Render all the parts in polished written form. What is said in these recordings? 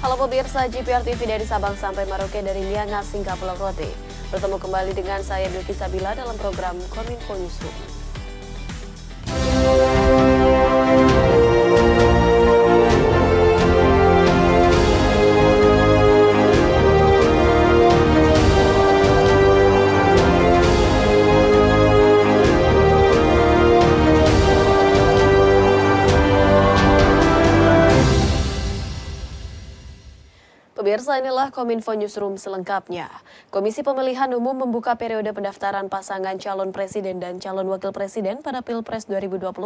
Halo pemirsa GPR TV dari Sabang sampai Merauke, dari Miangas hingga Pulau Rote. Bertemu kembali dengan saya Bilki Sabila dalam program Kominfo Newsroom. Pemirsa, inilah Kominfo Newsroom selengkapnya. Komisi Pemilihan Umum membuka periode pendaftaran pasangan calon presiden dan calon wakil presiden pada Pilpres 2024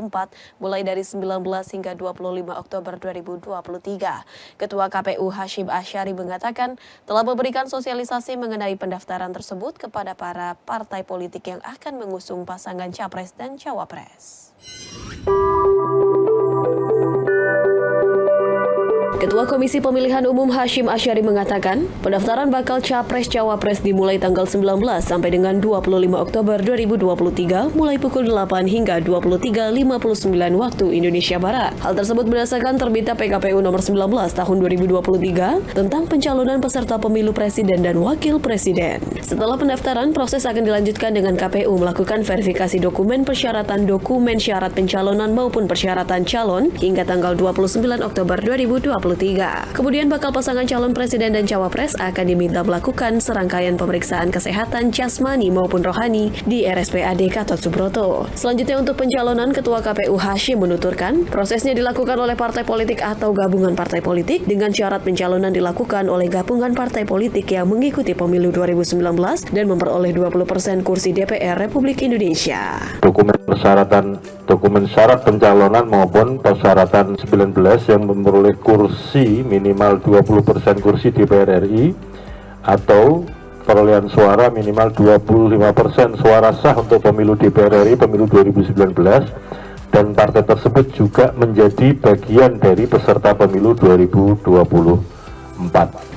mulai dari 19 hingga 25 Oktober 2023. Ketua KPU Hashim Asyari mengatakan telah memberikan sosialisasi mengenai pendaftaran tersebut kepada para partai politik yang akan mengusung pasangan capres dan cawapres. Ketua Komisi Pemilihan Umum Hashim Asyari mengatakan, pendaftaran bakal Capres-Cawapres dimulai tanggal 19 sampai dengan 25 Oktober 2023 mulai pukul 8 hingga 23.59 waktu Indonesia Barat. Hal tersebut berdasarkan terbitnya PKPU nomor 19 tahun 2023 tentang pencalonan peserta pemilu presiden dan wakil presiden. Setelah pendaftaran, proses akan dilanjutkan dengan KPU melakukan verifikasi dokumen persyaratan dokumen syarat pencalonan maupun persyaratan calon hingga tanggal 29 Oktober 2023. Kemudian bakal pasangan calon presiden dan cawapres akan diminta melakukan serangkaian pemeriksaan kesehatan jasmani maupun rohani di RSPAD Gatot Subroto. Selanjutnya untuk pencalonan, Ketua KPU Hashim menuturkan prosesnya dilakukan oleh partai politik atau gabungan partai politik dengan syarat pencalonan dilakukan oleh gabungan partai politik yang mengikuti pemilu 2019 dan memperoleh 20% kursi DPR Republik Indonesia. Dokumen syarat pencalonan maupun persyaratan 19 yang memperoleh kursi minimal 20% kursi DPR RI atau perolehan suara minimal 25% suara sah untuk pemilu DPR RI pemilu 2019, dan partai tersebut juga menjadi bagian dari peserta pemilu 2024.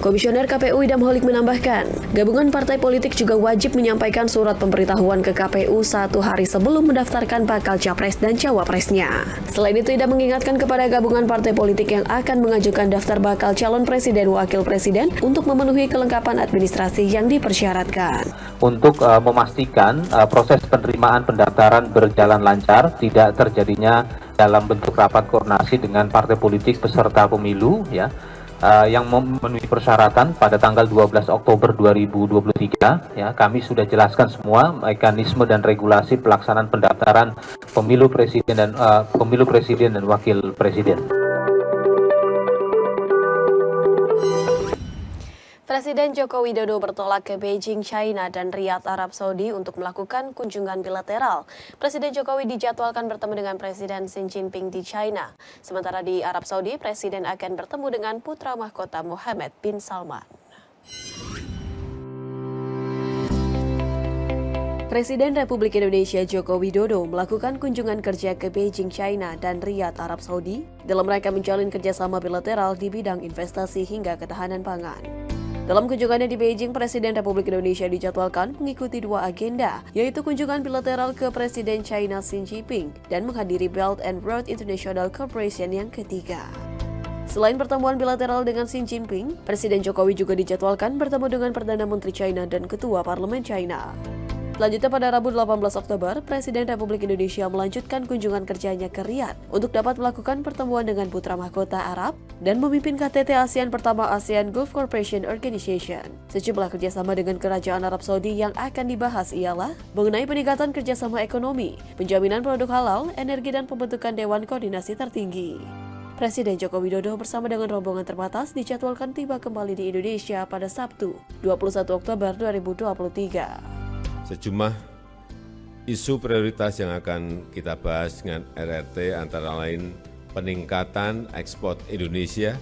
Komisioner KPU Idam Holik menambahkan, gabungan partai politik juga wajib menyampaikan surat pemberitahuan ke KPU 1 hari sebelum mendaftarkan bakal capres dan cawapresnya. Selain itu, Idam mengingatkan kepada gabungan partai politik yang akan mengajukan daftar bakal calon presiden wakil presiden untuk memenuhi kelengkapan administrasi yang dipersyaratkan. Untuk memastikan proses penerimaan pendaftaran berjalan lancar, tidak terjadinya dalam bentuk rapat koordinasi dengan partai politik peserta pemilu, yang memenuhi persyaratan pada tanggal 12 Oktober 2023, kami sudah jelaskan semua mekanisme dan regulasi pelaksanaan pendaftaran pemilu presiden dan wakil presiden. Presiden Joko Widodo bertolak ke Beijing, China dan Riyadh, Arab Saudi untuk melakukan kunjungan bilateral. Presiden Jokowi dijadwalkan bertemu dengan Presiden Xi Jinping di China. Sementara di Arab Saudi, Presiden akan bertemu dengan putra mahkota Mohammed bin Salman. Presiden Republik Indonesia Joko Widodo melakukan kunjungan kerja ke Beijing, China dan Riyadh, Arab Saudi dalam rangka menjalin kerjasama bilateral di bidang investasi hingga ketahanan pangan. Dalam kunjungannya di Beijing, Presiden Republik Indonesia dijadwalkan mengikuti 2 agenda, yaitu kunjungan bilateral ke Presiden China Xi Jinping dan menghadiri Belt and Road International Corporation yang ketiga. Selain pertemuan bilateral dengan Xi Jinping, Presiden Jokowi juga dijadwalkan bertemu dengan Perdana Menteri China dan Ketua Parlemen China. Selanjutnya pada Rabu 18 Oktober, Presiden Republik Indonesia melanjutkan kunjungan kerjanya ke Riyadh untuk dapat melakukan pertemuan dengan putra mahkota Arab dan memimpin KTT ASEAN pertama ASEAN Gulf Cooperation Organization. Sejumlah kerjasama dengan Kerajaan Arab Saudi yang akan dibahas ialah mengenai peningkatan kerjasama ekonomi, penjaminan produk halal, energi dan pembentukan Dewan Koordinasi Tertinggi. Presiden Joko Widodo bersama dengan rombongan terbatas dijadwalkan tiba kembali di Indonesia pada Sabtu, 21 Oktober 2023. Sejumlah isu prioritas yang akan kita bahas dengan RRT antara lain peningkatan ekspor Indonesia,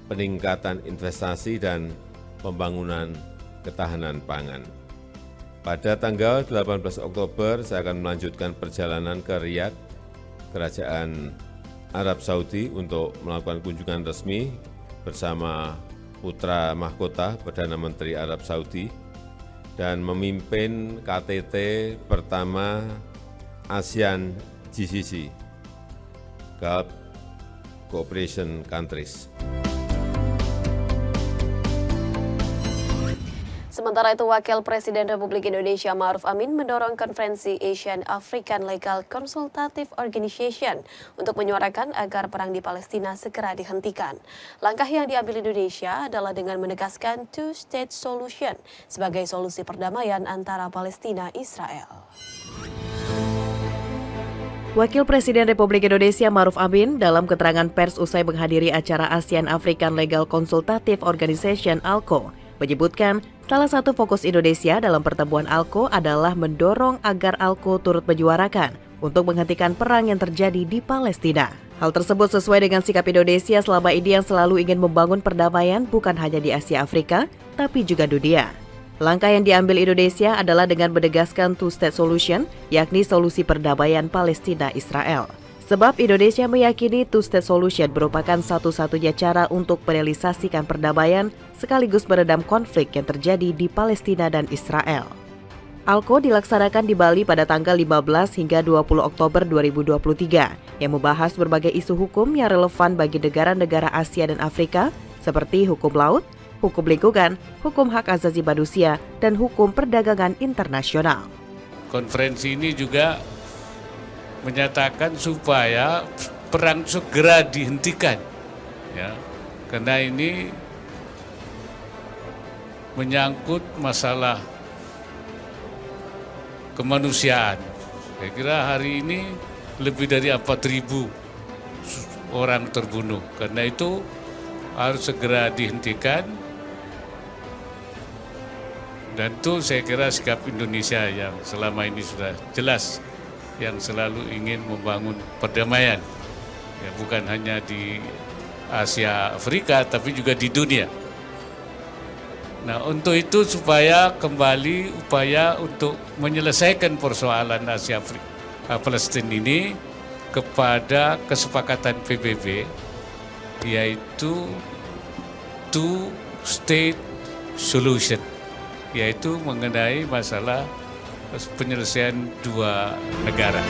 peningkatan investasi, dan pembangunan ketahanan pangan. Pada tanggal 18 Oktober, saya akan melanjutkan perjalanan ke Riyadh, Kerajaan Arab Saudi, untuk melakukan kunjungan resmi bersama putra mahkota Perdana Menteri Arab Saudi dan memimpin KTT pertama ASEAN GCC, Gulf Cooperation Countries. Sementara itu, Wakil Presiden Republik Indonesia Ma'ruf Amin mendorong konferensi Asian African Legal Consultative Organization untuk menyuarakan agar perang di Palestina segera dihentikan. Langkah yang diambil Indonesia adalah dengan menegaskan two-state solution sebagai solusi perdamaian antara Palestina Israel. Wakil Presiden Republik Indonesia Ma'ruf Amin dalam keterangan pers usai menghadiri acara ASEAN African Legal Consultative Organization (ALCO) menyebutkan salah satu fokus Indonesia dalam pertemuan ALCO adalah mendorong agar ALCO turut menyuarakan untuk menghentikan perang yang terjadi di Palestina. Hal tersebut sesuai dengan sikap Indonesia selama ini yang selalu ingin membangun perdamaian bukan hanya di Asia Afrika, tapi juga dunia. Langkah yang diambil Indonesia adalah dengan menegaskan two-state solution, yakni solusi perdamaian Palestina-Israel. Sebab Indonesia meyakini two-state solution merupakan satu-satunya cara untuk merealisasikan perdamaian sekaligus meredam konflik yang terjadi di Palestina dan Israel. ALCO dilaksanakan di Bali pada tanggal 15 hingga 20 Oktober 2023 yang membahas berbagai isu hukum yang relevan bagi negara-negara Asia dan Afrika seperti hukum laut, hukum lingkungan, hukum hak asasi manusia, dan hukum perdagangan internasional. Konferensi ini juga menyatakan supaya perang segera dihentikan, ya, karena ini menyangkut masalah kemanusiaan. Saya kira hari ini lebih dari 4.000 orang terbunuh, karena itu harus segera dihentikan. Dan itu saya kira sikap Indonesia yang selama ini sudah jelas, yang selalu ingin membangun perdamaian, ya, bukan hanya di Asia Afrika tapi juga di dunia. Nah, untuk itu supaya kembali upaya untuk menyelesaikan persoalan Asia Afrika Palestina ini kepada kesepakatan PBB, yaitu two-state solution, yaitu mengenai masalah penyelesaian dua negara.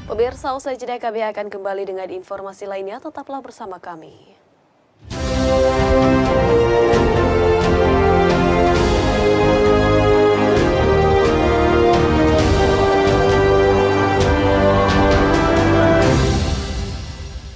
Pemirsa, usai jeda kami akan kembali dengan informasi lainnya, tetaplah bersama kami.